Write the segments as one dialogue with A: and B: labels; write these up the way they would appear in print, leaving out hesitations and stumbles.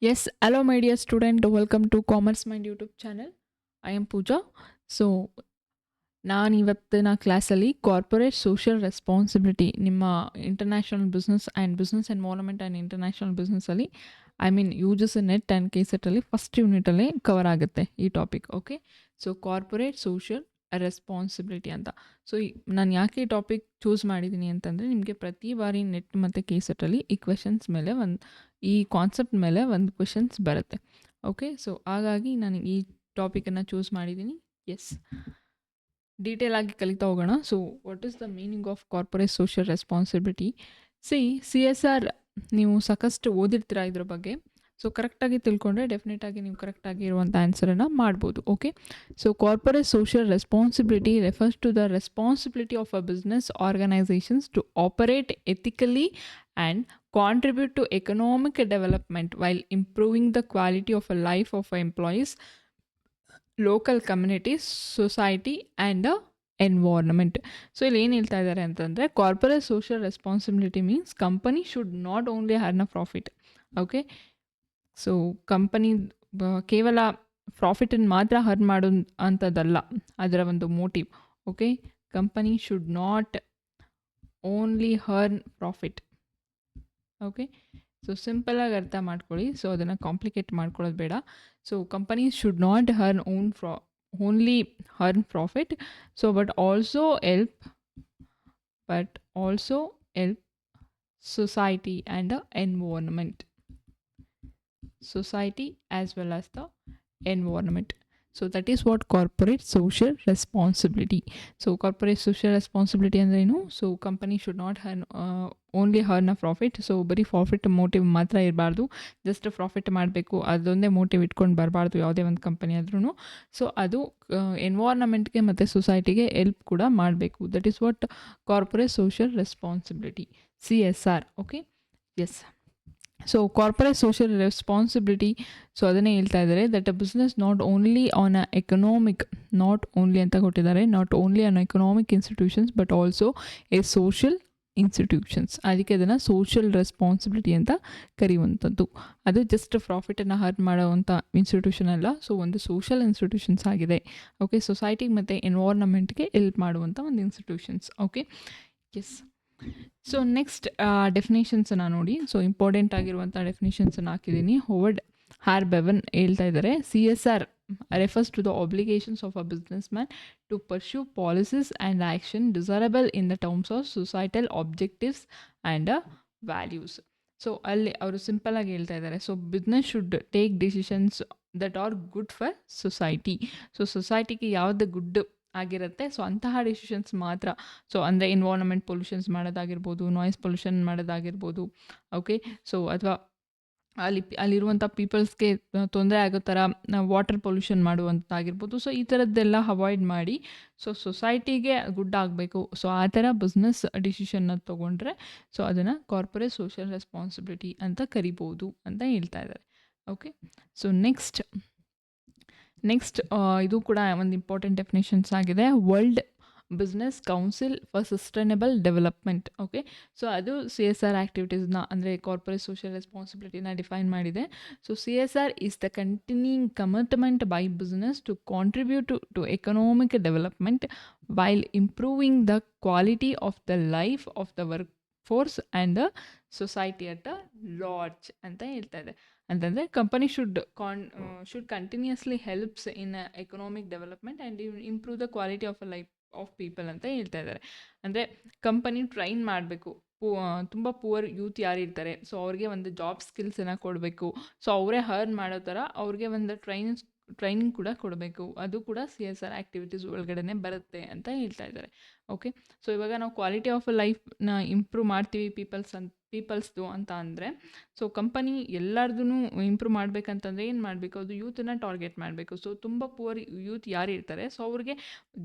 A: Yes, hello my dear student, welcome to Commerce Mind YouTube channel. I am Pooja. So ನಾನು ಇವತ್ತಿನ ಕ್ಲಾಸಲ್ಲಿ corporate social responsibility ನಿಮ್ಮ international business environment and international ಬಿಸ್ನೆಸ್ಸಲ್ಲಿ U G C net and K ಸೆಟ್ಟಲ್ಲಿ first ಯೂನಿಟಲ್ಲೇ cover ಆಗುತ್ತೆ ಈ topic. Okay, so corporate social responsibility ಅಂತ. ಸೊ ನಾನು ಯಾಕೆ ಈ ಟಾಪಿಕ್ ಚೂಸ್ ಮಾಡಿದ್ದೀನಿ ಅಂತಂದರೆ, ನಿಮಗೆ ಪ್ರತಿ ಬಾರಿ ನೆಟ್ ಮತ್ತು ಕೆ ಸೆಟ್ಟಲ್ಲಿ ಈ ಕ್ವೆಶನ್ಸ್ ಮೇಲೆ ಈ ಕಾನ್ಸೆಪ್ಟ್ ಮೇಲೆ ಒಂದು ಕ್ವೆಶನ್ಸ್ ಬರುತ್ತೆ. ಓಕೆ, ಸೊ ಹಾಗಾಗಿ ನಾನು ಈ ಟಾಪಿಕನ್ನು ಚೂಸ್ ಮಾಡಿದ್ದೀನಿ. ಎಸ್, ಡೀಟೇಲ್ ಆಗಿ ಕಲಿತಾ ಹೋಗೋಣ. So what is the meaning of corporate social responsibility? C S R ನೀವು ಸಾಕಷ್ಟು ಓದಿರ್ತೀರ ಇದ್ರ ಬಗ್ಗೆ. ಸೊ ಕರೆಕ್ಟಾಗಿ ತಿಳ್ಕೊಂಡ್ರೆ ಡೆಫಿನೆಟಾಗಿ ನೀವು ಕರೆಕ್ಟಾಗಿ ಇರುವಂಥ ಆನ್ಸರನ್ನು ಮಾಡ್ಬೋದು. Okay, so corporate social responsibility refers to the responsibility of a business organisations to operate ethically and contribute to economic development while improving the quality of a life of employees, local communities, society and the environment. So ಇಲ್ಲಿ ಏನು ಹೇಳ್ತಾ ಇದ್ದಾರೆ ಅಂತಂದರೆ, corporate social responsibility means company should not only earn a profit. Okay, so company ಕೇವಲ ಪ್ರಾಫಿಟನ್ನು ಮಾತ್ರ earn ಮಾಡೋ ಅಂಥದ್ದಲ್ಲ ಅದರ ಒಂದು motive. Okay, company should not only earn profit. Okay, so ಸಿಂಪಲಾಗಿ ಅರ್ಥ ಮಾಡ್ಕೊಳ್ಳಿ. ಸೊ ಅದನ್ನು ಕಾಂಪ್ಲಿಕೇಟ್ ಮಾಡ್ಕೊಳ್ಳೋದು ಬೇಡ. So companies should not only earn profit, so but also help society and the environment. Society as well as the environment. So that is what corporate social responsibility. So corporate social responsibility ಅಂದ್ರೆ ಏನು? So company should not only earn a profit. So ಬರೀ profit motive ಮಾತ್ರ ಇರಬಾರ್ದು, just profit ಮಾಡಬೇಕು ಅದೊಂದೇ motive ಇಟ್ಕೊಂಡು ಬರಬಾರ್ದು ಯಾವುದೇ ಒಂದು ಕಂಪನಿ ಆದ್ರೂ. ಸೊ ಅದು ಎನ್ವೈರ್ನಮೆಂಟ್ಗೆ ಮತ್ತು ಸೊಸೈಟಿಗೆ ಹೆಲ್ಪ್ ಕೂಡ ಮಾಡಬೇಕು. That is what corporate social responsibility, CSR. Okay, yes. So corporate social responsibility, so ಅದನ್ನೇ ಹೇಳ್ತಾ ಇದ್ದಾರೆ that a business not only an a economic, not only ಅಂತ ಕೊಟ್ಟಿದ್ದಾರೆ, not only an economic institutions but also a social institutions. ಅದಕ್ಕೆ ಅದನ್ನು social responsibility ಅಂತ ಕರೆಯುವಂಥದ್ದು. ಅದು ಜಸ್ಟ್ ಪ್ರಾಫಿಟನ್ನು ಅರ್ನ್ ಮಾಡೋವಂಥ ಇನ್ಸ್ಟಿಟ್ಯೂಷನ್ ಅಲ್ಲ, ಸೊ ಒಂದು ಸೋಷಿಯಲ್ ಇನ್ಸ್ಟಿಟ್ಯೂಷನ್ಸ್ ಆಗಿದೆ. ಓಕೆ, ಸೊಸೈಟಿಗೆ ಮತ್ತು ಎನ್ವೈರ್ನಮೆಂಟ್ಗೆ ಹೆಲ್ಪ್ ಮಾಡುವಂಥ ಒಂದು institutions. Okay, yes. So next ಡೆಫಿನೇಷನ್ಸನ್ನು ನೋಡಿ. ಸೊ ಇಂಪಾರ್ಟೆಂಟ್ ಆಗಿರುವಂಥ ಡೆಫಿನೇಷನ್ಸನ್ನು ಹಾಕಿದ್ದೀನಿ. ಹೋವರ್ಡ್ ಹಾರ್ ಬೆವನ್ ಹೇಳ್ತಾ ಇದ್ದಾರೆ, CSR refers to the obligations of a businessman to pursue policies and action desirable in the terms of societal objectives and values. So ಅಲ್ಲಿ ಅವರು simple ಆಗಿ ಹೇಳ್ತಾ ಇದ್ದಾರೆ, so business should take decisions that are good for society. So ಸೊಸೈಟಿಗೆ ಯಾವ್ದು good ಆಗಿರುತ್ತೆ, so ಅಂತಹ decisions ಮಾತ್ರ. ಸೊ ಅಂದರೆ ಎನ್ವೈರ್ನಮೆಂಟ್ ಪೊಲ್ಯೂಷನ್ಸ್ ಮಾಡೋದಾಗಿರ್ಬೋದು, ನಾಯ್ಸ್ ಪೊಲ್ಯೂಷನ್ ಮಾಡೋದಾಗಿರ್ಬೋದು. ಓಕೆ, ಸೊ ಅಥವಾ ಅಲ್ಲಿರುವಂಥ ಪೀಪಲ್ಸ್ಗೆ ತೊಂದರೆ ಆಗೋ ಥರ ವಾಟರ್ ಪೊಲ್ಯೂಷನ್ ಮಾಡುವಂಥದ್ದಾಗಿರ್ಬೋದು. ಸೊ ಈ ಥರದ್ದೆಲ್ಲ ಅವಾಯ್ಡ್ ಮಾಡಿ ಸೊ ಸೊಸೈಟಿಗೆ ಗುಡ್ ಆಗಬೇಕು. ಸೊ ಆ ಥರ ಬಿಸ್ನೆಸ್ ಡಿಸಿಷನ್ನ ತೊಗೊಂಡ್ರೆ ಸೊ ಅದನ್ನು ಕಾರ್ಪೊರೇಟ್ ಸೋಷಿಯಲ್ ರೆಸ್ಪಾನ್ಸಿಬಿಲಿಟಿ ಅಂತ ಕರಿಬೋದು ಅಂತ ಹೇಳ್ತಾ ಇದ್ದಾರೆ. ಓಕೆ, ಸೊ ನೆಕ್ಸ್ಟ್ ಇದು ಕೂಡ ಒಂದು ಇಂಪಾರ್ಟೆಂಟ್ ಡೆಫಿನೇಷನ್ಸ್ ಆಗಿದೆ. World business council for sustainable development. Okay, so ಅದು CSR ಆ್ಯಕ್ಟಿವಿಟೀಸ್ನ ಅಂದರೆ ಕಾರ್ಪೊರೇಟ್ ಸೋಷಿಯಲ್ ರೆಸ್ಪಾನ್ಸಿಬಿಲಿಟಿನ ಡಿಫೈನ್ ಮಾಡಿದೆ. So CSR is the continuing commitment by business to contribute to economic development while improving the quality of the life of the work force and the society at a large ಅಂತ ಹೇಳ್ತಾ ಇದೆ. ಅಂತಂದರೆ company should continuously helps in economic development and improve the quality of a life of people ಅಂತ ಹೇಳ್ತಾ ಇದ್ದಾರೆ. ಅಂದರೆ company train ಮಾಡಬೇಕು, ತುಂಬ ಪುವರ್ ಯೂತ್ ಯಾರು ಇರ್ತಾರೆ ಸೊ ಅವ್ರಿಗೆ ಒಂದು ಜಾಬ್ ಸ್ಕಿಲ್ಸನ್ನು ಕೊಡಬೇಕು. ಸೊ ಅವರೇ ಅರ್ನ್ ಮಾಡೋ ಥರ ಅವ್ರಿಗೆ ಒಂದು ಟ್ರೈನಿಂಗ್ ಕೂಡ ಕೊಡಬೇಕು. ಅದು ಕೂಡ CSR ಆ್ಯಕ್ಟಿವಿಟೀಸ್ ಒಳಗಡೆ ಬರುತ್ತೆ ಅಂತ ಹೇಳ್ತಾ ಇದ್ದಾರೆ. ಓಕೆ, ಸೊ ಇವಾಗ ನಾವು ಕ್ವಾಲಿಟಿ ಆಫ್ ಲೈಫ್ನ ಇಂಪ್ರೂವ್ ಮಾಡ್ತೀವಿ ಪೀಪಲ್ಸ್ದು ಅಂತ ಅಂದರೆ ಸೊ ಕಂಪನಿ ಎಲ್ಲರದೂ ಇಂಪ್ರೂವ್ ಮಾಡಬೇಕಂತಂದರೆ ಏನು ಮಾಡಬೇಕು, ಅದು ಯೂತನ್ನು ಟಾರ್ಗೆಟ್ ಮಾಡಬೇಕು. ಸೊ ತುಂಬ ಪುವರ್ ಯೂತ್ ಯಾರು ಇರ್ತಾರೆ ಸೊ ಅವ್ರಿಗೆ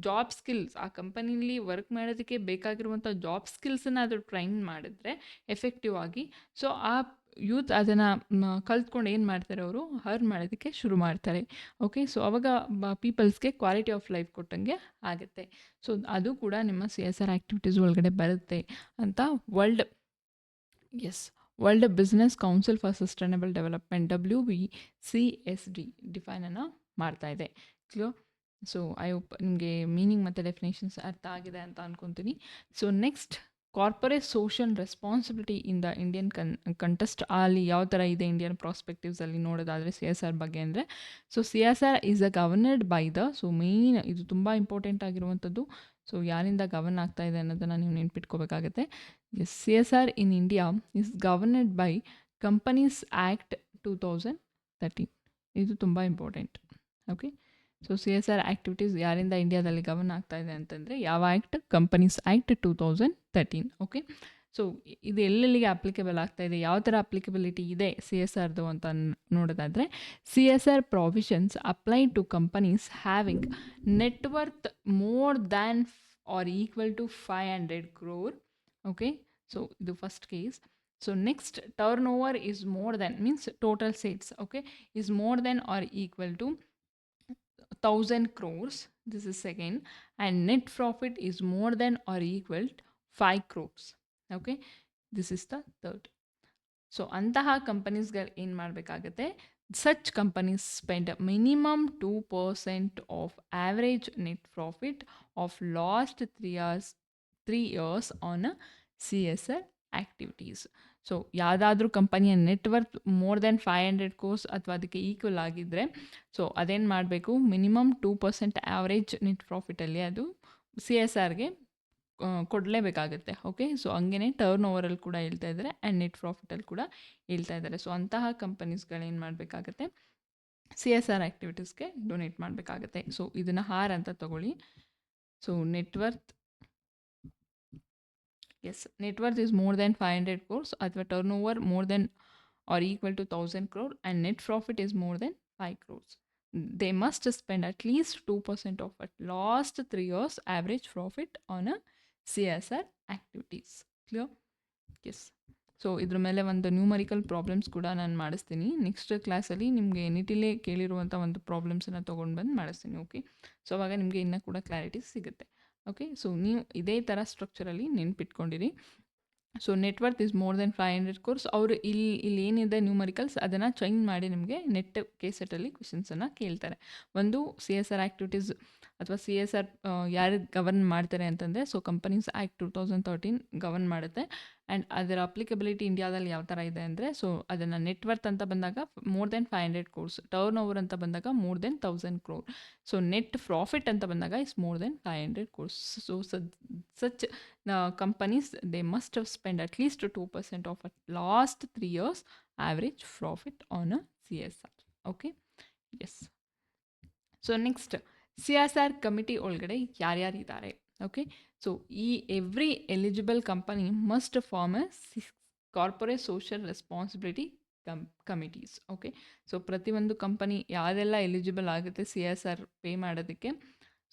A: ಜಾಬ್ ಸ್ಕಿಲ್ಸ್, ಆ ಕಂಪನಿಲಿ ವರ್ಕ್ ಮಾಡೋದಕ್ಕೆ ಬೇಕಾಗಿರುವಂಥ ಜಾಬ್ ಸ್ಕಿಲ್ಸನ್ನು ಅದು ಟ್ರೈನ್ ಮಾಡಿದ್ರೆ ಎಫೆಕ್ಟಿವ್ ಆಗಿ ಸೊ ಆ ಯೂತ್ ಅದನ್ನು ಕಲ್ತ್ಕೊಂಡು ಏನು ಮಾಡ್ತಾರೆ, ಅವರು ಅರ್ನ್ ಮಾಡೋದಕ್ಕೆ ಶುರು ಮಾಡ್ತಾರೆ. ಓಕೆ, ಸೊ ಅವಾಗ ಪೀಪಲ್ಸ್ಗೆ ಕ್ವಾಲಿಟಿ ಆಫ್ ಲೈಫ್ ಕೊಟ್ಟಂಗೆ ಆಗುತ್ತೆ. ಸೊ ಅದು ಕೂಡ ನಿಮ್ಮ CSR ಆ್ಯಕ್ಟಿವಿಟೀಸ್ ಒಳಗಡೆ ಬರುತ್ತೆ ಅಂತ world business council for sustainable development WBCSD ಡಿಫೈನನ್ನು ಮಾಡ್ತಾ ಇದೆ. ಕ್ಲಿಯರ್? ಸೊ ಐ ಹೋಪ್ ನಿಮಗೆ ಮೀನಿಂಗ್ ಮತ್ತು ಡೆಫಿನೇಷನ್ಸ್ ಅರ್ಥ ಆಗಿದೆ ಅಂತ ಅಂದ್ಕೊತೀನಿ. So next corporate social responsibility in the Indian contest ಅಲ್ಲಿ ಯಾವ ಥರ ಇದೆ ಇಂಡಿಯನ್ ಪ್ರಾಸ್ಪೆಕ್ಟಿವ್ಸಲ್ಲಿ ನೋಡೋದಾದರೆ CSR ಬಗ್ಗೆ ಅಂದರೆ, so CSR is governed by the, so main ಇದು ತುಂಬ ಇಂಪಾರ್ಟೆಂಟ್ ಆಗಿರುವಂಥದ್ದು. ಸೊ ಯಾರಿಂದ ಗವರ್ನ್ ಆಗ್ತಾ ಇದೆ ಅನ್ನೋದನ್ನು ನೀವು ನೆನ್ಪಿಟ್ಕೋಬೇಕಾಗತ್ತೆ. CSR in India is governed by companies act 2013. ಇದು ತುಂಬ important. Okay, so CSR activities ಯಾರಿಂದ ಇಂಡಿಯಾದಲ್ಲಿ ಗವರ್ನ್ ಆಗ್ತಾ ಇದೆ ಅಂತಂದರೆ ಯಾವ act? Companies act 2013. Okay, so ಇದು ಎಲ್ಲೆಲ್ಲಿಗೆ ಅಪ್ಲಿಕೇಬಲ್ ಆಗ್ತಾ ಇದೆ, ಯಾವ ಥರ ಅಪ್ಲಿಕಬಿಲಿಟಿ ಇದೆ CSRದು ಅಂತ ನೋಡೋದಾದರೆ, CSR provisions apply to companies having net worth more than or equal to 500 crore. Okay, so ಇದು first case. So next, turn over is more than means total sales, okay, is more than or equal to 1000 crores. This is second. And net profit is more than or equal to 5 crores. Okay, this is the third. So ಅಂತಹ ಕಂಪನೀಸ್ಗಳು ಏನು ಮಾಡಬೇಕಾಗತ್ತೆ? such companies spend minimum 2% of average net profit of last 3 years on a CSR activities. So ಯಾವುದಾದ್ರೂ ಕಂಪನಿಯ net worth more than 500 crores ಅಥವಾ ಅದಕ್ಕೆ equal ಆಗಿದ್ದರೆ, so ಅದೇನು ಮಾಡಬೇಕು? ಮಿನಿಮಮ್ 2% ಆ್ಯಾವ್ರೇಜ್ ನೆಟ್ ಪ್ರಾಫಿಟಲ್ಲಿ ಅದು CSRಗೆ ಕೊಡಲೇಬೇಕಾಗುತ್ತೆ. ಓಕೆ, ಸೊ ಹಂಗೇ ಟರ್ನ್ ಓವರಲ್ಲಿ ಕೂಡ ಹೇಳ್ತಾ ಇದ್ದಾರೆ ಆ್ಯಂಡ್ ನೆಟ್ ಪ್ರಾಫಿಟಲ್ಲಿ ಕೂಡ ಹೇಳ್ತಾ ಇದ್ದಾರೆ. ಸೊ ಅಂತಹ ಕಂಪನೀಸ್ಗಳೇನು ಮಾಡಬೇಕಾಗತ್ತೆ? CSR ಆ್ಯಕ್ಟಿವಿಟೀಸ್ಗೆ ಡೊನೇಟ್ ಮಾಡಬೇಕಾಗತ್ತೆ. ಸೊ ಇದನ್ನು ಹಾರ್ ಅಂತ ತಗೊಳ್ಳಿ. So net worth, yes, net worth is more than 500 crores ಅಥವಾ turnover more than or equal to 1000 crore and net profit is more than 5 crores. They must spend at least 2% of at last 3 years average profit on a CSR activities. Clear? Yes. So ಇದ್ರ ಮೇಲೆ ಒಂದು numerical problems ಕೂಡ ನಾನು ಮಾಡಿಸ್ತೀನಿ. Next ಕ್ಲಾಸಲ್ಲಿ ನಿಮಗೆ NET-ಲೇ ಕೇಳಿರುವಂಥ ಒಂದು ಪ್ರಾಬ್ಲಮ್ಸನ್ನು ತೊಗೊಂಡು ಬಂದು ಮಾಡಿಸ್ತೀನಿ. ಓಕೆ, ಸೊ ಅವಾಗ ನಿಮಗೆ ಇನ್ನೂ ಕೂಡ ಕ್ಲಾರಿಟಿ ಸಿಗುತ್ತೆ. ಓಕೆ, ಸೊ ನೀವು ಇದೇ ಥರ ಸ್ಟ್ರಕ್ಚರಲ್ಲಿ ನೆನ್ಪಿಟ್ಕೊಂಡಿರಿ. So net worth is more then 500 crores. ಅವರು ಇಲ್ಲಿ ಏನಿದೆ ನ್ಯೂಮರಿಕಲ್ಸ್ ಅದನ್ನು ಚೇಂಜ್ ಮಾಡಿ ನಿಮಗೆ ನೆಟ್ ಕೇಸೆಟಲ್ಲಿ ಕ್ವೆಶನ್ಸನ್ನು ಕೇಳ್ತಾರೆ. ಒಂದು CSR ಆ್ಯಕ್ಟಿವಿಟೀಸ್ ಅಥವಾ CSR ಯಾರು ಗವರ್ನ್ ಮಾಡ್ತಾರೆ ಅಂತಂದರೆ, ಸೊ ಕಂಪನೀಸ್ ಆ್ಯಕ್ಟ್ 2013 ಗವರ್ನ್ ಮಾಡುತ್ತೆ. ಆ್ಯಂಡ್ ಅದರ ಅಪ್ಲಿಕಬಿಲಿಟಿ ಇಂಡಿಯಾದಲ್ಲಿ ಯಾವ ಥರ ಇದೆ ಅಂದರೆ, ಸೊ ಅದನ್ನು ನೆಟ್ವರ್ತ್ ಅಂತ ಬಂದಾಗ more than 500 crores, turnover ಅಂತ ಬಂದಾಗ ಮೋರ್ ದೆನ್ 1000 crore, ಸೊ ನೆಟ್ ಪ್ರಾಫಿಟ್ ಅಂತ ಬಂದಾಗ is more then 500 crores. So such companies they must have spend at least 2% of at last 3 years average profit on a CSR. Okay, yes. So next, CSR committee ಒಳಗಡೆ ಯಾರ್ಯಾರಿದ್ದಾರೆ? Okay, so ಈ every eligible company must form a corporate social responsibility committees. Okay, so ಪ್ರತಿಯೊಂದು company ಯಾರೆಲ್ಲ eligible ಆಗುತ್ತೆ CSR pay ಮಾಡೋದಕ್ಕೆ,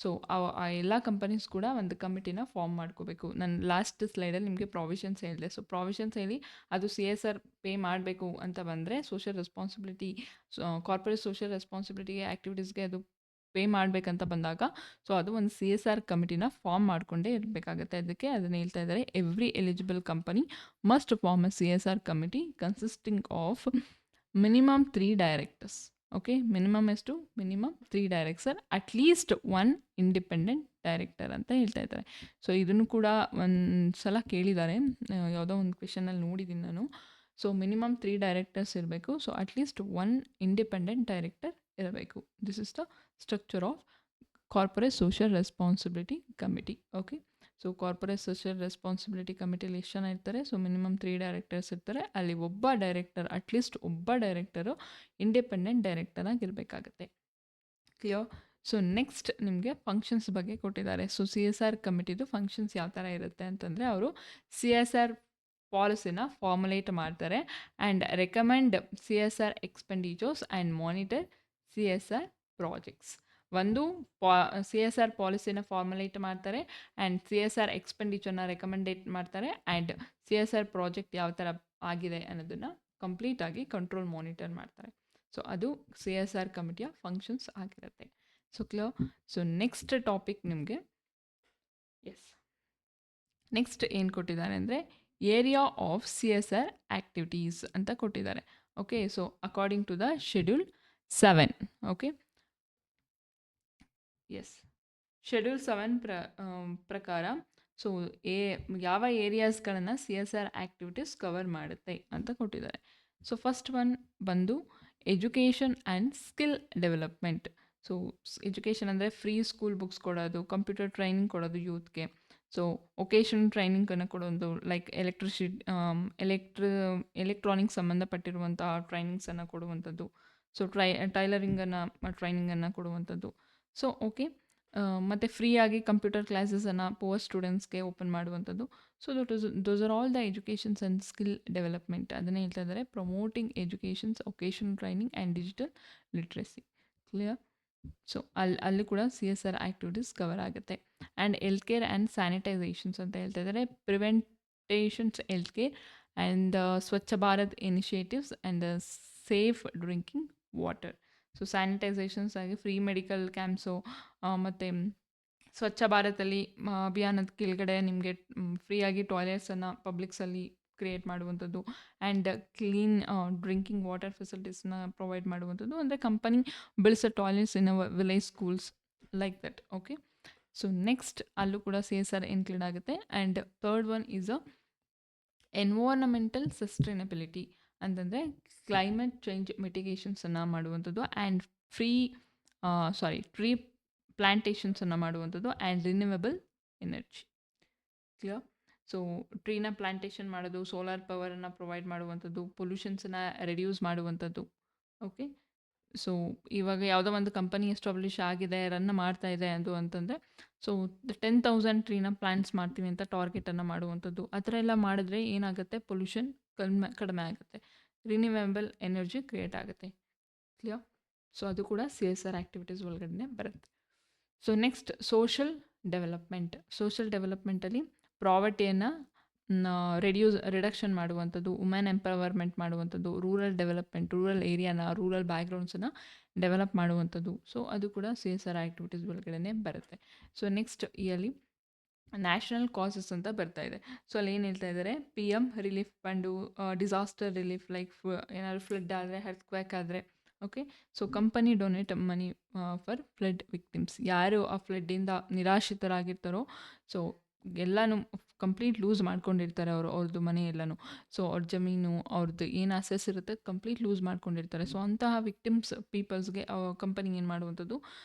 A: so ಆ ಎಲ್ಲ companies ಕೂಡ ಒಂದು ಕಮಿಟಿನ ಫಾರ್ಮ್ ಮಾಡ್ಕೋಬೇಕು. ನಾನು ಲಾಸ್ಟ್ ಸ್ಲೈಡಲ್ಲಿ ನಿಮಗೆ ಪ್ರಾವಿಷನ್ಸ್ ಹೇಳಿದೆ. ಸೊ ಪ್ರಾವಿಷನ್ಸ್ ಹೇಳಿ ಅದು CSR ಪೇ ಮಾಡಬೇಕು ಅಂತ ಬಂದರೆ, social responsibility corporate social responsibility ಆ್ಯಕ್ಟಿವಿಟೀಸ್ಗೆ ಅದು ಪೇ ಮಾಡಬೇಕಂತ ಬಂದಾಗ, ಸೊ ಅದು ಒಂದು CSR ಕಮಿಟಿನ ಫಾರ್ಮ್ ಮಾಡಿಕೊಂಡೇ ಇರಬೇಕಾಗುತ್ತೆ. ಅದಕ್ಕೆ ಅದನ್ನು ಹೇಳ್ತಾ ಇದ್ದಾರೆ, every eligible company must form a CSR committee consisting of minimum 3 directors. Okay, minimum ಎಷ್ಟು? Minimum 3 director, at least 1 independent director ಅಂತ ಹೇಳ್ತಾ ಇದ್ದಾರೆ. ಸೊ ಇದನ್ನು ಕೂಡ ಒಂದು ಸಲ ಕೇಳಿದ್ದಾರೆ, ಯಾವುದೋ ಒಂದು ಕ್ವೆಶನಲ್ಲಿ ನೋಡಿದ್ದೀನಿ ನಾನು. ಸೊ ಮಿನಿಮಮ್ 3 ಡೈರೆಕ್ಟರ್ಸ್ ಇರಬೇಕು. ಸೊ ಅಟ್ಲೀಸ್ಟ್ 1 ಇಂಡಿಪೆಂಡೆಂಟ್ ಡೈರೆಕ್ಟರ್ ಇರಬೇಕು. This is the structure of corporate social responsibility committee. Okay, so corporate social responsibility ಕಮಿಟಿಲಿ ಎಷ್ಟು ಜನ ಇರ್ತಾರೆ? ಸೊ ಮಿನಿಮಮ್ 3 ಡೈರೆಕ್ಟರ್ಸ್ ಇರ್ತಾರೆ. ಅಲ್ಲಿ ಒಬ್ಬ ಡೈರೆಕ್ಟರ್, ಅಟ್ಲೀಸ್ಟ್ ಒಬ್ಬ ಡೈರೆಕ್ಟರು ಇಂಡಿಪೆಂಡೆಂಟ್ ಡೈರೆಕ್ಟರ್ ಆಗಿರಬೇಕಾಗತ್ತೆ. ಕ್ಲಿಯರ್? ಸೊ ನೆಕ್ಸ್ಟ್ ನಿಮಗೆ ಫಂಕ್ಷನ್ಸ್ ಬಗ್ಗೆ ಕೊಟ್ಟಿದ್ದಾರೆ. ಸೊ CSR ಕಮಿಟಿದು ಫಂಕ್ಷನ್ಸ್ ಯಾವ ಥರ ಇರುತ್ತೆ ಅಂತಂದರೆ, ಅವರು CSR ಪಾಲಿಸಿನ ಫಾರ್ಮುಲೇಟ್ ಮಾಡ್ತಾರೆ and recommend CSR expenditures and monitor CSR projects. ಒಂದು CSR ಪಾಲಿಸಿನ ಫಾರ್ಮುಲೇಟ್ ಮಾಡ್ತಾರೆ ಆ್ಯಂಡ್ CSR ಎಕ್ಸ್ಪೆಂಡಿಚರ್ನ ರೆಕಮೆಂಡೇಟ್ ಮಾಡ್ತಾರೆ ಆ್ಯಂಡ್ CSR ಪ್ರಾಜೆಕ್ಟ್ ಯಾವ ಥರ ಆಗಿದೆ ಅನ್ನೋದನ್ನು ಕಂಪ್ಲೀಟಾಗಿ ಕಂಟ್ರೋಲ್ ಮಾನಿಟರ್ ಮಾಡ್ತಾರೆ. ಸೊ ಅದು CSR ಕಮಿಟಿಯ ಫಂಕ್ಷನ್ಸ್ ಆಗಿರುತ್ತೆ. So clear? So next topic ನಿಮಗೆ, ಎಸ್, ನೆಕ್ಸ್ಟ್ ಏನು ಕೊಟ್ಟಿದ್ದಾರೆ ಅಂದರೆ ಏರಿಯಾ ಆಫ್ CSR ಆಕ್ಟಿವಿಟೀಸ್ ಅಂತ ಕೊಟ್ಟಿದ್ದಾರೆ. Okay, so according to the schedule 7. Okay, yes, schedule 7 ಪ್ರಕಾರ ಸೊ ಯಾವ ಏರಿಯಾಸ್ಗಳನ್ನು CSR ಆ್ಯಕ್ಟಿವಿಟೀಸ್ ಕವರ್ ಮಾಡುತ್ತೆ ಅಂತ ಕೊಟ್ಟಿದ್ದಾರೆ. ಸೊ ಫಸ್ಟ್ ಒನ್ ಬಂದು education and skill development. So education ಅಂದರೆ ಫ್ರೀ ಸ್ಕೂಲ್ ಬುಕ್ಸ್ ಕೊಡೋದು, ಕಂಪ್ಯೂಟರ್ ಟ್ರೈನಿಂಗ್ ಕೊಡೋದು ಯೂತ್ಗೆ. ಸೊ ಒಕೇಶನ್ ಟ್ರೈನಿಂಗನ್ನು ಕೊಡೋದು, ಲೈಕ್ ಎಲೆಕ್ಟ್ರಾನಿಕ್ಸ್ ಸಂಬಂಧಪಟ್ಟಿರುವಂಥ ಟ್ರೈನಿಂಗ್ಸನ್ನು ಕೊಡುವಂಥದ್ದು. ಸೊ ಟೈಲರಿಂಗನ್ನು ಟ್ರೈನಿಂಗನ್ನು ಕೊಡುವಂಥದ್ದು. ಸೊ ಓಕೆ, ಮತ್ತು ಫ್ರೀಯಾಗಿ ಕಂಪ್ಯೂಟರ್ ಕ್ಲಾಸಸನ್ನು ಪುವರ್ ಸ್ಟೂಡೆಂಟ್ಸ್ಗೆ ಓಪನ್ ಮಾಡುವಂಥದ್ದು. So those are all the educations and skill development. ಅದನ್ನೇ ಹೇಳ್ತಾ ಇದ್ದಾರೆ, promoting educations, vocation training and digital literacy. Clear? So ಅಲ್ಲಿ ಕೂಡ CSR ಆ್ಯಕ್ಟಿವಿಟೀಸ್ ಕವರ್ ಆಗುತ್ತೆ. And health care and sanitisations ಅಂತ ಹೇಳ್ತಾ ಇದ್ದಾರೆ, preventions health care and Swachh Bharat initiatives and safe drinking water. So sanitisations ಆಗಿ ಫ್ರೀ ಮೆಡಿಕಲ್ ಕ್ಯಾಂಪ್ಸು, ಮತ್ತು ಸ್ವಚ್ಛ ಭಾರತಲ್ಲಿ ಅಭಿಯಾನದ ಕೆಳಗಡೆ ನಿಮಗೆ ಫ್ರೀಯಾಗಿ ಟಾಯ್ಲೆಟ್ಸನ್ನು ಪಬ್ಲಿಕ್ಸಲ್ಲಿ ಕ್ರಿಯೇಟ್ ಮಾಡುವಂಥದ್ದು, ಆ್ಯಂಡ್ ಕ್ಲೀನ್ ಡ್ರಿಂಕಿಂಗ್ ವಾಟರ್ ಫೆಸಿಲಿಟೀಸ್ನ ಪ್ರೊವೈಡ್ ಮಾಡುವಂಥದ್ದು. ಅಂದರೆ company builds toilets in village schools like that. Okay, so next ಅಲ್ಲೂ ಕೂಡ CSR ಇನ್ಕ್ಲೂಡ್ ಆಗುತ್ತೆ. And third one is environmental sustainability ಅಂತಂದರೆ ಕ್ಲೈಮೇಟ್ ಚೇಂಜ್ ಮಿಟಿಗೇಷನ್ಸನ್ನು ಮಾಡುವಂಥದ್ದು, ಆ್ಯಂಡ್ ಟ್ರೀ ಪ್ಲ್ಯಾಂಟೇಷನ್ಸನ್ನು ಮಾಡುವಂಥದ್ದು, and renewable energy. Clear? So ಟ್ರೀನ ಪ್ಲ್ಯಾಂಟೇಷನ್ ಮಾಡೋದು, ಸೋಲಾರ್ ಪವರನ್ನು ಪ್ರೊವೈಡ್ ಮಾಡುವಂಥದ್ದು, ಪೊಲ್ಯೂಷನ್ಸನ್ನು ರೆಡ್ಯೂಸ್ ಮಾಡುವಂಥದ್ದು. ಓಕೆ, ಸೊ ಇವಾಗ ಯಾವುದೋ ಒಂದು ಕಂಪನಿ ಎಸ್ಟಾಬ್ಲಿಷ್ ಆಗಿದೆ, ರನ್ ಮಾಡ್ತಾ ಇದೆ ಅದು ಅಂತಂದರೆ, ಸೊ 10,000 ಟ್ರೀನ ಪ್ಲ್ಯಾಂಟ್ಸ್ ಮಾಡ್ತೀವಿ ಅಂತ ಟಾರ್ಗೆಟನ್ನು ಮಾಡುವಂಥದ್ದು. ಆ ಥರ ಎಲ್ಲ ಮಾಡಿದ್ರೆ ಏನಾಗುತ್ತೆ, ಪೊಲ್ಯೂಷನ್ ಕಡಿಮೆ ಆಗುತ್ತೆ, ರಿನ್ಯೂವೇಬಲ್ ಎನರ್ಜಿ ಕ್ರಿಯೇಟ್ ಆಗುತ್ತೆ. ಕ್ಲಿಯರ್? ಸೊ ಅದು ಕೂಡ CSR ಆ್ಯಕ್ಟಿವಿಟೀಸ್ ಒಳಗಡೆ ಬರುತ್ತೆ. So next social development. Social ಡೆವಲಪ್ಮೆಂಟಲ್ಲಿ ಪ್ರಾವರ್ಟಿಯನ್ನು ರಿಡಕ್ಷನ್ ಮಾಡುವಂಥದ್ದು, ವುಮೆನ್ ಎಂಪವರ್ಮೆಂಟ್ ಮಾಡುವಂಥದ್ದು, ರೂರಲ್ ಡೆವಲಪ್ಮೆಂಟ್, ರೂರಲ್ ಏರಿಯಾನ, ರೂರಲ್ ಬ್ಯಾಕ್ಗ್ರೌಂಡ್ಸನ್ನು ಡೆವಲಪ್ ಮಾಡುವಂಥದ್ದು. ಸೊ ಅದು ಕೂಡ CSR ಆ್ಯಕ್ಟಿವಿಟೀಸ್ ಒಳಗಡೆ ಬರುತ್ತೆ. So next early national causes ಅಂತ ಬರ್ತಾ ಇದೆ. ಸೊ ಅಲ್ಲಿ ಏನು ಹೇಳ್ತಾ ಇದ್ದಾರೆ, PM relief fund, disaster relief, like ಏನಾದ್ರು ಫ್ಲಡ್ ಆದರೆ, ಅರ್ಥ್ಕ್ವೇಕ್ ಆದರೆ, okay, so company donate money for flood victims. ಯಾರು ಆ ಫ್ಲಡ್ಡಿಂದ ನಿರಾಶ್ರಿತರಾಗಿರ್ತಾರೋ, ಸೊ ಎಲ್ಲನೂ ಕಂಪ್ಲೀಟ್ ಲೂಸ್ ಮಾಡ್ಕೊಂಡಿರ್ತಾರೆ ಅವ್ರದ್ದು ಮನೆ ಎಲ್ಲನೂ. ಸೊ ಅವ್ರ ಜಮೀನು, ಅವ್ರದ್ದು ಏನು ಅಸೆಸ್ ಇರುತ್ತೆ ಕಂಪ್ಲೀಟ್ ಲೂಸ್ ಮಾಡ್ಕೊಂಡಿರ್ತಾರೆ. ಸೊ ಅಂತಹ ವಿಕ್ಟಿಮ್ಸ್ ಪೀಪಲ್ಸ್ಗೆ ಕಂಪನಿ ಏನು ಮಾಡುವಂಥದ್ದು,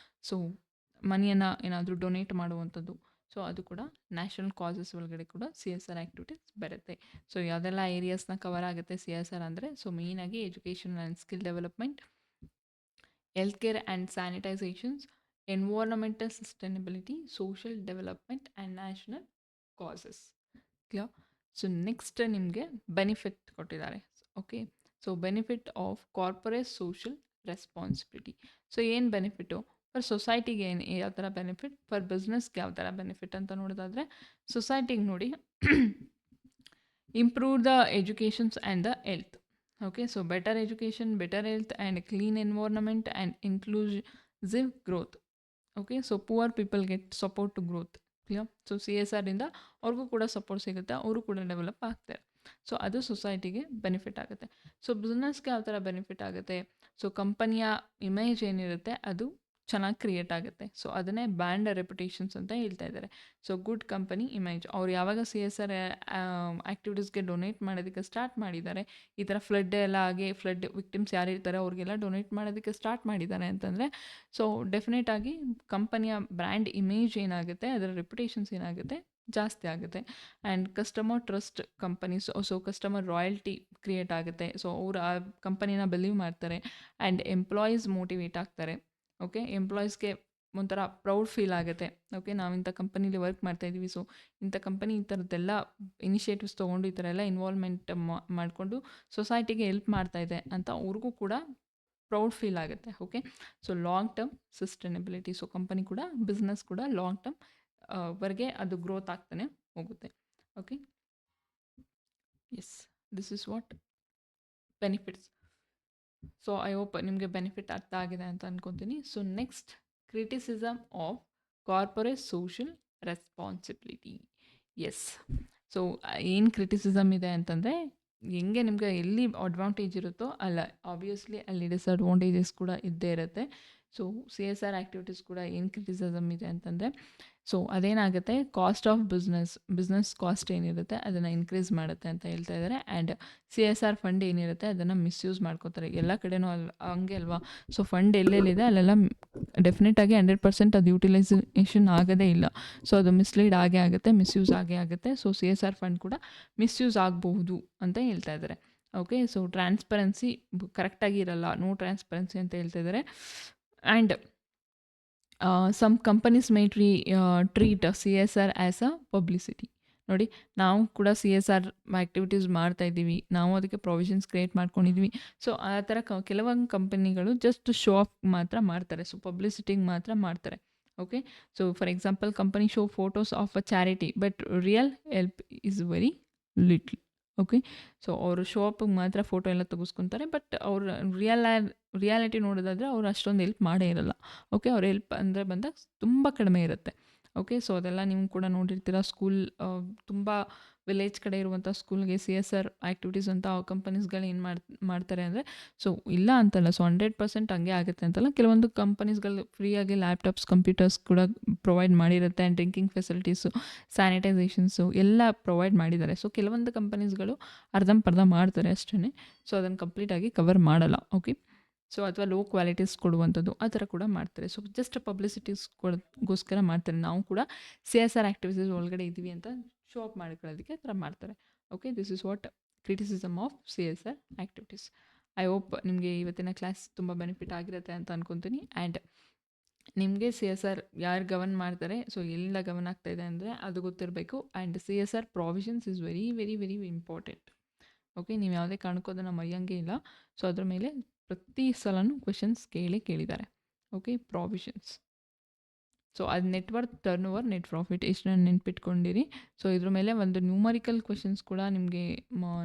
A: ಸೊ ಮನಿಯನ್ನು ಏನಾದರೂ ಡೊನೇಟ್ ಮಾಡುವಂಥದ್ದು. ಸೊ ಅದು ಕೂಡ ನ್ಯಾಷನಲ್ ಕಾಸಸ್ ಒಳಗಡೆ ಕೂಡ CSR ಆ್ಯಕ್ಟಿವಿಟೀಸ್ ಬರುತ್ತೆ. ಸೊ ಯಾವುದೆಲ್ಲ ಏರಿಯಾಸ್ನ ಕವರ್ ಆಗುತ್ತೆ CSR ಅಂದರೆ, ಸೊ ಮೇಯ್ನಾಗಿ education and skill development, health care and sanitisations, environmental sustainability, social development and national causes. Clear? So next ನಿಮಗೆ ಬೆನಿಫಿಟ್ ಕೊಟ್ಟಿದ್ದಾರೆ. Okay, so benefit of corporate social responsibility. So ಏನು benefit for ಸೊಸೈಟಿಗೆ, ಏನು ಯಾವ ಥರ benefit, fur ಬಿಸ್ನೆಸ್ಗೆ ಯಾವ ಥರ benefit ಅಂತ ನೋಡೋದಾದರೆ, ಸೊಸೈಟಿಗೆ ನೋಡಿ improve the educations and the health. Okay, so better education, better health and clean environment and inclusive growth. Okay, so poor people get support to growth. Clear? So CSRಯಿಂದ ಅವ್ರಿಗೂ ಕೂಡ support ಸಿಗುತ್ತೆ, ಅವರು ಕೂಡ ಡೆವಲಪ್ ಆಗ್ತಾರೆ. ಸೊ ಅದು ಸೊಸೈಟಿಗೆ benefit ಆಗುತ್ತೆ. ಸೊ ಬಿಸ್ನೆಸ್ಗೆ ಯಾವ ಥರ ಬೆನಿಫಿಟ್ ಆಗುತ್ತೆ, ಸೊ ಕಂಪನಿಯ ಇಮೇಜ್ ಏನಿರುತ್ತೆ ಅದು ಚೆನ್ನಾಗಿ ಕ್ರಿಯೇಟ್ ಆಗುತ್ತೆ. ಸೊ ಅದನ್ನೇ ಬ್ರ್ಯಾಂಡ್ ರೆಪ್ಯುಟೇಷನ್ಸ್ ಅಂತ ಹೇಳ್ತಾ ಇದ್ದಾರೆ. So good company image. ಅವ್ರು ಯಾವಾಗ CSR ಆ್ಯಕ್ಟಿವಿಟೀಸ್ಗೆ ಡೊನೇಟ್ ಮಾಡೋದಕ್ಕೆ ಸ್ಟಾರ್ಟ್ ಮಾಡಿದ್ದಾರೆ, ಈ ಥರ ಫ್ಲಡ್ ಎಲ್ಲ ಆಗಿ ಫ್ಲಡ್ ವಿಕ್ಟಿಮ್ಸ್ ಯಾರಿರ್ತಾರೆ ಅವ್ರಿಗೆಲ್ಲ ಡೊನೇಟ್ ಮಾಡೋದಕ್ಕೆ ಸ್ಟಾರ್ಟ್ ಮಾಡಿದ್ದಾರೆ ಅಂತಂದರೆ, ಸೊ ಡೆಫಿನೆಟಾಗಿ ಕಂಪನಿಯ ಬ್ರ್ಯಾಂಡ್ ಇಮೇಜ್ ಏನಾಗುತ್ತೆ, ಅದರ ರೆಪ್ಯುಟೇಷನ್ಸ್ ಏನಾಗುತ್ತೆ ಜಾಸ್ತಿ ಆಗುತ್ತೆ. And customer trust companies, so customer royalty create ಆಗುತ್ತೆ. ಸೊ ಅವರು ಆ ಕಂಪನಿನ ಬಿಲೀವ್ ಮಾಡ್ತಾರೆ. ಆ್ಯಂಡ್ ಎಂಪ್ಲಾಯೀಸ್ ಮೋಟಿವೇಟ್ ಆಗ್ತಾರೆ. ಓಕೆ, ಎಂಪ್ಲಾಯೀಸ್ಗೆ ಒಂಥರ ಪ್ರೌಡ್ ಫೀಲ್ ಆಗುತ್ತೆ. ಓಕೆ, ನಾವು ಇಂಥ ಕಂಪನೀಲಿ ವರ್ಕ್ ಮಾಡ್ತಾಯಿದ್ದೀವಿ, ಸೊ ಇಂಥ ಕಂಪನಿ ಈ ಥರದ್ದೆಲ್ಲ ಇನಿಷಿಯೇಟಿವ್ಸ್ ತೊಗೊಂಡು ಈ ಥರ ಎಲ್ಲ ಇನ್ವಾಲ್ವ್ಮೆಂಟ್ ಮಾಡಿಕೊಂಡು ಸೊಸೈಟಿಗೆ ಹೆಲ್ಪ್ ಮಾಡ್ತಾಯಿದೆ ಅಂತ ಅವ್ರಿಗೂ ಕೂಡ ಪ್ರೌಡ್ ಫೀಲ್ ಆಗುತ್ತೆ. Okay, so long term sustainability. So company ಕೂಡ ಬಿಸ್ನೆಸ್ ಕೂಡ ಲಾಂಗ್ ಟರ್ಮ್ ವರೆಗೆ ಅದು ಗ್ರೋತ್ ಆಗ್ತಾನೆ ಹೋಗುತ್ತೆ. Okay, yes, this is what benefits. So I hope ನಿಮಗೆ ಬೆನಿಫಿಟ್ ಅರ್ಥ ಆಗಿದೆ ಅಂತ ಅಂದ್ಕೊತೀನಿ. So next, criticism of corporate social responsibility. Yes, so ಏನು ಕ್ರಿಟಿಸಿಸಮ್ ಇದೆ ಅಂತಂದರೆ, ಹೆಂಗೆ ನಿಮಗೆ ಎಲ್ಲಿ ಅಡ್ವಾಂಟೇಜ್ ಇರುತ್ತೋ ಅಲ್ಲ ಆಬ್ವಿಯಸ್ಲಿ ಅಲ್ಲಿ ಡಿಸ್ಅಡ್ವಾಂಟೇಜಸ್ ಕೂಡ ಇದ್ದೇ ಇರುತ್ತೆ. ಸೊ CSR ಆ್ಯಕ್ಟಿವಿಟೀಸ್ ಕೂಡ ಏನು ಕ್ರಿಟಿಸಿಸಮ್ ಇದೆ ಅಂತಂದರೆ, ಸೊ ಅದೇನಾಗುತ್ತೆ, ಕಾಸ್ಟ್ ಆಫ್ ಬಿಸ್ನೆಸ್ ಕಾಸ್ಟ್ ಏನಿರುತ್ತೆ ಅದನ್ನು ಇನ್ಕ್ರೀಸ್ ಮಾಡುತ್ತೆ ಅಂತ ಹೇಳ್ತಾ ಇದ್ದಾರೆ. ಆ್ಯಂಡ್ CSR ಫಂಡ್ ಏನಿರುತ್ತೆ ಅದನ್ನು ಮಿಸ್ಯೂಸ್ ಮಾಡ್ಕೋತಾರೆ ಎಲ್ಲ ಕಡೆನೂ. ಹಂಗೆ ಅಲ್ವಾ? ಸೊ ಫಂಡ್ ಎಲ್ಲೆಲ್ಲಿದೆ ಅಲ್ಲೆಲ್ಲ ಡೆಫಿನೆಟಾಗಿ 100% ಅದು ಯೂಟಿಲೈಸೇಷನ್ ಆಗೋದೇ ಇಲ್ಲ. ಸೊ ಅದು ಮಿಸ್ಲೀಡ್ ಆಗೇ ಆಗುತ್ತೆ, ಮಿಸ್ಯೂಸ್ ಆಗೇ ಆಗುತ್ತೆ. ಸೊ CSR ಫಂಡ್ ಕೂಡ ಮಿಸ್ಯೂಸ್ ಆಗಬಹುದು ಅಂತ ಹೇಳ್ತಾ ಇದ್ದಾರೆ. ಓಕೆ, ಸೊ ಟ್ರಾನ್ಸ್ಪರೆನ್ಸಿ ಕರೆಕ್ಟಾಗಿ ಇರಲ್ಲ, ನೋ ಟ್ರಾನ್ಸ್ಪರೆನ್ಸಿ ಅಂತ ಹೇಳ್ತಾ ಇದ್ದಾರೆ. And some companies may treat CSR as a publicity. ನೋಡಿ, ನಾವು ಕೂಡ CSR ಆ್ಯಕ್ಟಿವಿಟೀಸ್ ಮಾಡ್ತಾ ಇದ್ದೀವಿ, ನಾವು ಅದಕ್ಕೆ ಪ್ರೊವಿಷನ್ಸ್ ಕ್ರಿಯೇಟ್ ಮಾಡ್ಕೊಂಡಿದ್ವಿ. ಸೊ ಆ ಥರ ಕೆಲವೊಂದು ಕಂಪನಿಗಳು ಜಸ್ಟ್ ಶೋ ಆಫ್ ಮಾತ್ರ ಮಾಡ್ತಾರೆ, ಸೊ ಪಬ್ಲಿಸಿಟಿಗೆ ಮಾತ್ರ ಮಾಡ್ತಾರೆ. Okay, so for example company show photos of a charity but real help is very little. Okay, so ಅವರು ಶೋ ಅಪ್ಗೆ ಮಾತ್ರ ಫೋಟೋ ಎಲ್ಲ ತೆಗೆಸ್ಕೊತಾರೆ, ಬಟ್ ಅವ್ರು ರಿಯಾಲಿಟಿ ನೋಡೋದಾದರೆ ಅವ್ರು ಅಷ್ಟೊಂದು ಹೆಲ್ಪ್ ಮಾಡೇ ಇರಲ್ಲ. ಓಕೆ, ಅವ್ರ ಹೆಲ್ಪ್ ಅಂದರೆ ಬಂದಾಗ ತುಂಬ ಕಡಿಮೆ ಇರುತ್ತೆ. ಓಕೆ, ಸೊ ಅದೆಲ್ಲ ನೀವು ಕೂಡ ನೋಡಿರ್ತೀರ. ಸ್ಕೂಲ್ ತುಂಬ ವಿಲೇಜ್ ಕಡೆ ಇರುವಂಥ ಸ್ಕೂಲ್ಗೆ CSR ಆ್ಯಕ್ಟಿವಿಟೀಸ್ ಅಂತ ಕಂಪನೀಸ್ಗಳು ಏನು ಮಾಡ್ತಾರೆ ಅಂದರೆ, ಸೊ ಇಲ್ಲ ಅಂತಲ್ಲ, ಸೊ 100% ಹಂಗೆ ಆಗುತ್ತೆ ಅಂತಲ್ಲ. ಕೆಲವೊಂದು ಕಂಪನೀಸ್ಗಳು ಫ್ರೀಯಾಗಿ ಲ್ಯಾಪ್ಟಾಪ್ಸ್, ಕಂಪ್ಯೂಟರ್ಸ್ ಕೂಡ ಪ್ರೊವೈಡ್ ಮಾಡಿರುತ್ತೆ. ಆ್ಯಂಡ್ ಡ್ರಿಂಕಿಂಗ್ ಫೆಸಿಲಿಟೀಸು, ಸ್ಯಾನಿಟೈಸೇಷನ್ಸು ಎಲ್ಲ ಪ್ರೊವೈಡ್ ಮಾಡಿದ್ದಾರೆ. ಸೊ ಕೆಲವೊಂದು ಕಂಪನೀಸ್ಗಳು ಅರ್ಧಂಬರ್ಧ ಮಾಡ್ತಾರೆ ಅಷ್ಟೇ, ಸೊ ಅದನ್ನು ಕಂಪ್ಲೀಟಾಗಿ ಕವರ್ ಮಾಡಲ್ಲ. ಓಕೆ, ಸೊ ಅಥವಾ ಲೋ ಕ್ವಾಲಿಟೀಸ್ ಕೊಡುವಂಥದ್ದು ಆ ಥರ ಕೂಡ ಮಾಡ್ತಾರೆ. ಸೊ ಜಸ್ಟ್ ಪಬ್ಲಿಸಿಟೀಸ್ಗೋಸ್ಕರ ಮಾಡ್ತಾರೆ. ನಾವು ಕೂಡ CSR ಆ್ಯಕ್ಟಿವಿಟೀಸ್ ಒಳಗಡೆ ಇದ್ದೀವಿ ಅಂತ ಶೋ ಅಪ್ ಮಾಡ್ಕೊಳ್ಳೋದಕ್ಕೆ ಆ ಥರ ಮಾಡ್ತಾರೆ. Okay, this is what criticism of CSR activities. I hope ನಿಮಗೆ ಇವತ್ತಿನ ಕ್ಲಾಸ್ ತುಂಬ ಬೆನಿಫಿಟ್ ಆಗಿರುತ್ತೆ ಅಂತ ಅಂದ್ಕೊತೀನಿ. ಆ್ಯಂಡ್ ನಿಮಗೆ CSR ಯಾರು ಗವರ್ನ್ ಮಾಡ್ತಾರೆ, ಸೊ ಎಲ್ಲಿಂದ ಗವರ್ನ್ ಆಗ್ತಾಯಿದೆ ಅಂದರೆ ಅದು ಗೊತ್ತಿರಬೇಕು. And CSR provisions is very very very important. Okay, ನೀವು ಯಾವುದೇ ಕಾರಣಕ್ಕೂ ಅದನ್ನು ಮರೆಯೋಂಗೇ ಇಲ್ಲ. ಸೊ ಅದ್ರ ಮೇಲೆ ಪ್ರತಿ ಸಲನೂ ಕ್ವೆಶನ್ಸ್ ಕೇಳಿದ್ದಾರೆ. Okay, provisions. ಸೊ ಅದು net worth, turn over, net profit ಇಷ್ಟನ್ನ ನೆನ್ಪಿಟ್ಕೊಂಡಿರಿ. ಸೊ ಇದ್ರ ಮೇಲೆ ಒಂದು ನ್ಯೂಮರಿಕಲ್ ಕ್ವೆಶನ್ಸ್ ಕೂಡ ನಿಮಗೆ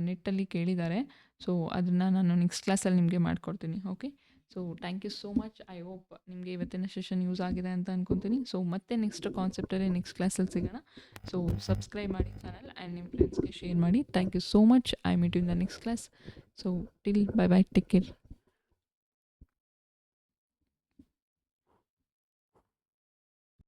A: ನೆಟ್ಟಲ್ಲಿ ಕೇಳಿದ್ದಾರೆ. ಸೊ ಅದನ್ನು ನಾನು ನೆಕ್ಸ್ಟ್ ಕ್ಲಾಸಲ್ಲಿ ನಿಮಗೆ ಮಾಡಿಕೊಡ್ತೀನಿ. Okay, so thank you so much. I hope ನಿಮಗೆ ಇವತ್ತಿನ ಸೆಷನ್ ಯೂಸ್ ಆಗಿದೆ ಅಂತ ಅಂದ್ಕೊತೀನಿ. ಸೊ ಮತ್ತೆ ನೆಕ್ಸ್ಟ್ ಕಾನ್ಸೆಪ್ಟಲ್ಲಿ ನೆಕ್ಸ್ಟ್ ಕ್ಲಾಸಲ್ಲಿ ಸಿಗೋಣ. ಸೊ ಸಬ್ಸ್ಕ್ರೈಬ್ ಮಾಡಿ ಚಾನಲ್ ಆ್ಯಂಡ್ ನಿಮ್ಮ ಫ್ರೆಂಡ್ಸ್ಗೆ ಶೇರ್ ಮಾಡಿ. Thank you so much. I meet you in the next class. So till bye bye, take care.